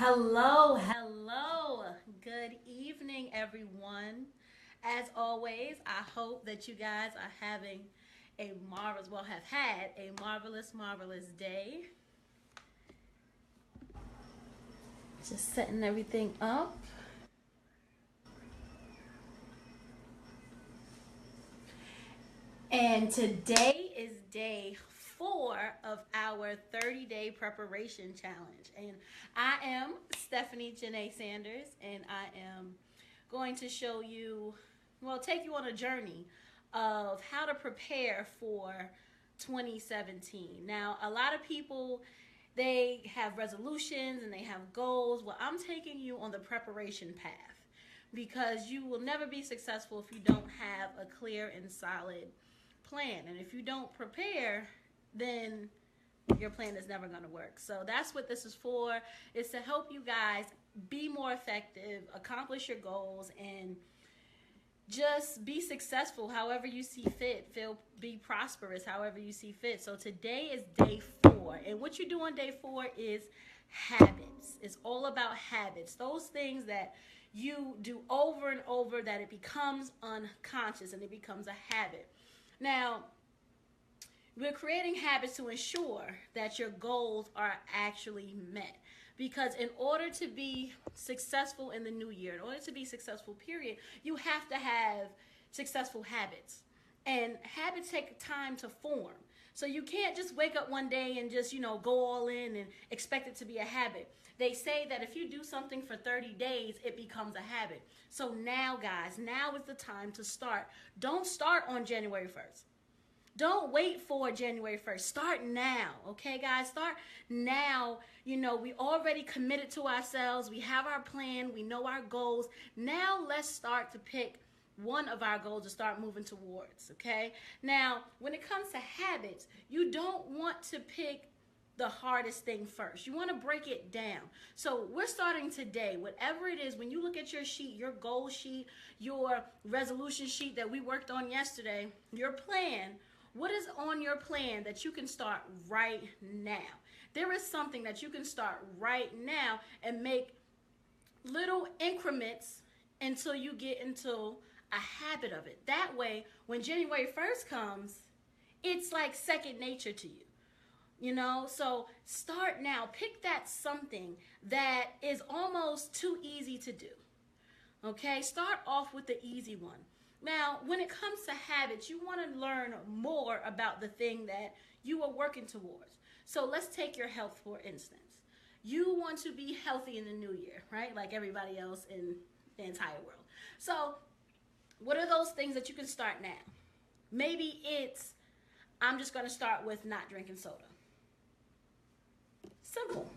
Hello, hello. Good evening, everyone. As always, I hope that you guys are having have had a marvelous day. Just setting everything up. And today is day 4 of our 30-day preparation challenge. And I am Stephanie Janae Sanders, and I am going to show you, take you on a journey of how to prepare for 2017. Now, a lot of people, they have resolutions and they have goals. Well, I'm taking you on the preparation path because you will never be successful if you don't have a clear and solid plan. And if you don't prepare, then your plan is never going to work. So that's what this is for, is to help you guys be more effective, accomplish your goals, and just be successful however you see fit. Be prosperous however you see fit. So today is day 4, and what you do on day 4 is habits. It's all about habits. Those things that you do over and over, that it becomes unconscious and it becomes a habit. Now, we're creating habits to ensure that your goals are actually met. Because in order to be successful in the new year, in order to be successful, period, you have to have successful habits. And habits take time to form. So you can't just wake up one day and just, go all in and expect it to be a habit. They say that if you do something for 30 days, it becomes a habit. So now, guys, now is the time to start. Don't start on January 1st. Don't wait for January 1st. Start now, okay, guys? Start now. We already committed to ourselves. We have our plan. We know our goals. Now let's start to pick one of our goals to start moving towards, okay? Now, when it comes to habits, you don't want to pick the hardest thing first. You want to break it down. So we're starting today. Whatever it is, when you look at your sheet, your goal sheet, your resolution sheet that we worked on yesterday, your plan, what is on your plan that you can start right now? There is something that you can start right now and make little increments until you get into a habit of it. That way, when January 1st comes, it's like second nature to you. So start now. Pick that something that is almost too easy to do. Okay, start off with the easy one. Now, when it comes to habits, you want to learn more about the thing that you are working towards. So let's take your health, for instance. You want to be healthy in the new year, right? Like everybody else in the entire world. So what are those things that you can start now? Maybe it's, I'm just going to start with not drinking soda. Simple.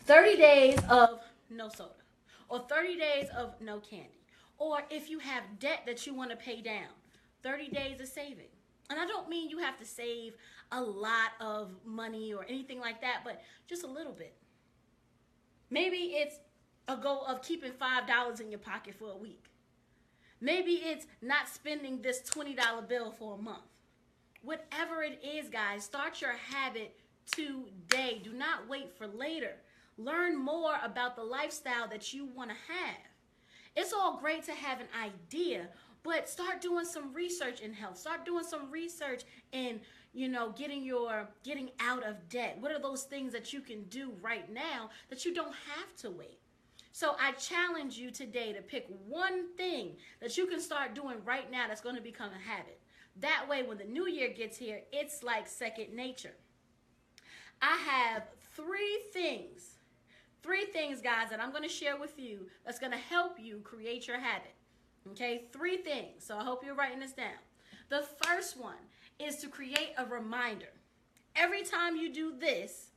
30 days of no soda, or 30 days of no candy. Or if you have debt that you want to pay down, 30 days of saving. And I don't mean you have to save a lot of money or anything like that, but just a little bit. Maybe it's a goal of keeping $5 in your pocket for a week. Maybe it's not spending this $20 bill for a month. Whatever it is, guys, start your habit today. Do not wait for later. Learn more about the lifestyle that you want to have. It's all great to have an idea, but start doing some research in health. Start doing some research in, getting out of debt. What are those things that you can do right now that you don't have to wait? So I challenge you today to pick one thing that you can start doing right now that's going to become a habit. That way, when the new year gets here, it's like second nature. I have three things, guys, that I'm going to share with you that's going to help you create your habit. Okay, 3 things. So I hope you're writing this down. The first one is to create a reminder. Every time you do this,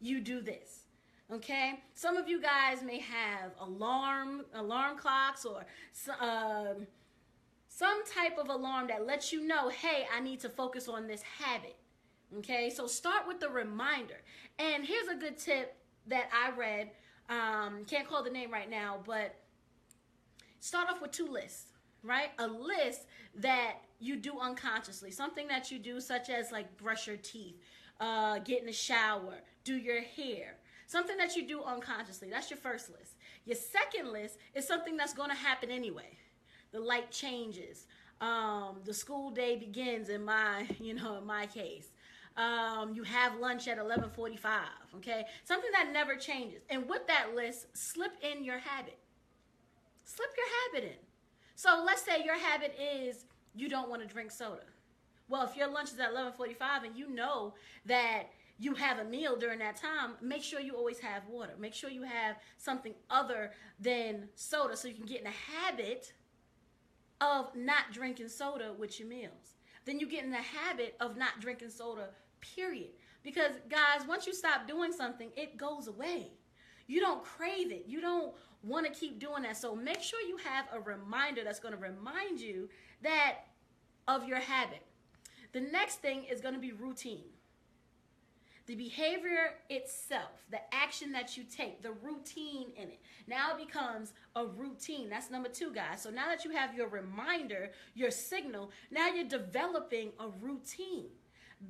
you do this. Okay, some of you guys may have alarm clocks or some type of alarm that lets you know, hey, I need to focus on this habit. Okay, so start with the reminder. And here's a good tip that I read. Can't call the name right now, but start off with 2 lists, right? A list that you do unconsciously, something that you do such as like brush your teeth, get in the shower, do your hair. Something that you do unconsciously. That's your first list. Your second list is something that's going to happen anyway. The light changes. The school day begins in my case. You have lunch at 11:45, okay? Something that never changes. And with that list, slip in your habit. Slip your habit in. So let's say your habit is you don't want to drink soda. Well, if your lunch is at 11:45 and you know that you have a meal during that time, make sure you always have water. Make sure you have something other than soda so you can get in the habit of not drinking soda with your meals. Then you get in the habit of not drinking soda, period. Because, guys, once you stop doing something, it goes away. You don't crave it. You don't want to keep doing that. So make sure you have a reminder that's going to remind you that of your habit. The next thing is going to be routine. The behavior itself, the action that you take, the routine in it. Now it becomes a routine. That's number 2, guys. So now that you have your reminder, your signal, now you're developing a routine.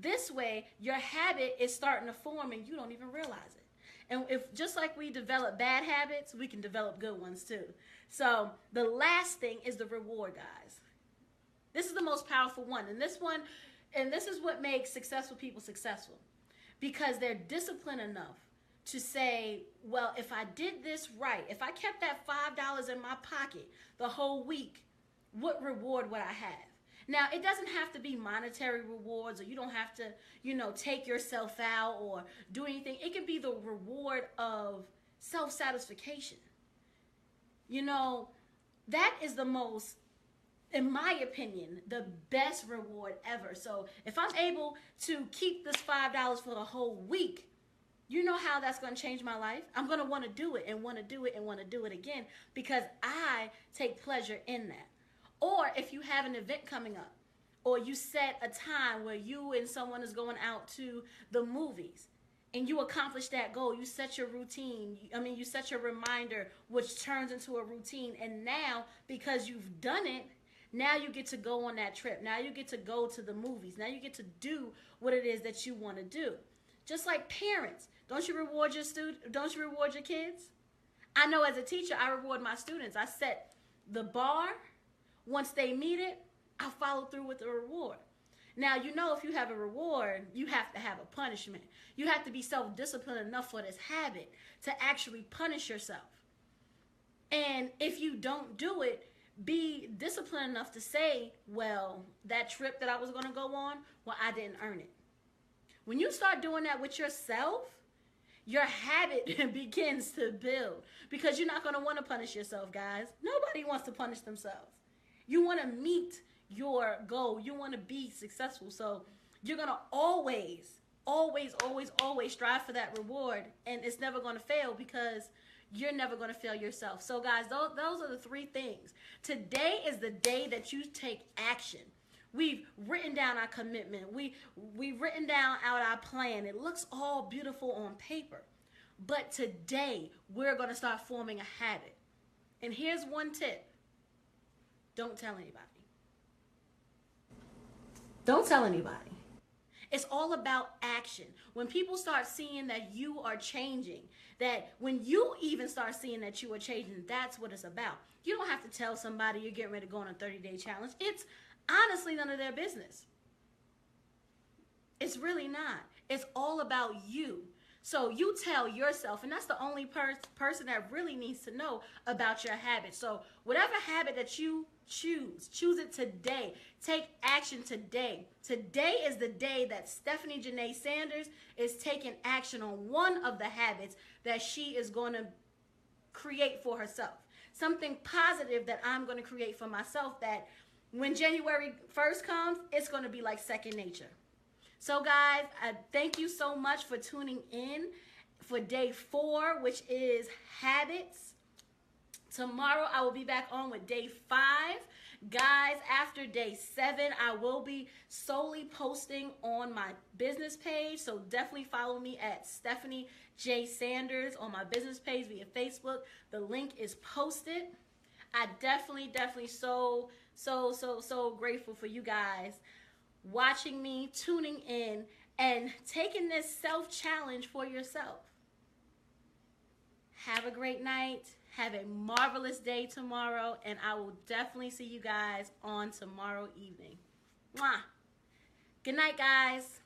This way, your habit is starting to form and you don't even realize it. And if just like we develop bad habits, we can develop good ones too. So the last thing is the reward, guys. This is the most powerful one. And this is what makes successful people successful. Because they're disciplined enough to say, well, if I did this right, if I kept that $5 in my pocket the whole week, what reward would I have? Now, it doesn't have to be monetary rewards, or you don't have to, take yourself out or do anything. It can be the reward of self-satisfaction. That is the most, in my opinion, the best reward ever. So if I'm able to keep this $5 for the whole week, you know how that's going to change my life? I'm going to want to do it and want to do it and want to do it again because I take pleasure in that. Or if you have an event coming up, or you set a time where you and someone is going out to the movies, and you accomplish that goal, you set your routine, you set your reminder, which turns into a routine. And now, because you've done it, now you get to go on that trip. Now you get to go to the movies. Now you get to do what it is that you want to do. Just like parents, don't you reward your kids? I know as a teacher, I reward my students. I set the bar. Once they meet it, I follow through with the reward. Now, if you have a reward, you have to have a punishment. You have to be self-disciplined enough for this habit to actually punish yourself. And if you don't do it, be disciplined enough to say, well, that trip that I was going to go on, well, I didn't earn it. When you start doing that with yourself, your habit begins to build because you're not going to want to punish yourself, guys. Nobody wants to punish themselves. You want to meet your goal. You want to be successful. So you're going to always strive for that reward, and it's never going to fail because you're never going to fail yourself. So guys, those are the 3 things. Today is the day that you take action. We've written down our commitment. We've written down out our plan. It looks all beautiful on paper. But today, we're going to start forming a habit. And here's one tip. Don't tell anybody. Don't tell anybody. It's all about action. When people start seeing that you are changing, that when you even start seeing that you are changing, that's what it's about. You don't have to tell somebody you're getting ready to go on a 30-day challenge. It's honestly none of their business. It's really not. It's all about you. So you tell yourself, and that's the only person that really needs to know about your habit. So whatever habit that you choose it today. Take action today. Today is the day that Stephanie Janae Sanders is taking action on one of the habits that she is going to create for herself. Something positive that I'm going to create for myself that when January 1st comes, it's going to be like second nature. So guys, I thank you so much for tuning in for day 4, which is habits. Tomorrow I will be back on with day 5. Guys, after day 7, I will be solely posting on my business page. So definitely follow me at Stephanie J. Sanders on my business page via Facebook. The link is posted. I definitely so grateful for you guys watching me, tuning in, and taking this self-challenge for yourself. have a great night. Have a marvelous day tomorrow. And I will definitely see you guys on tomorrow evening. Mwah. Good night, guys.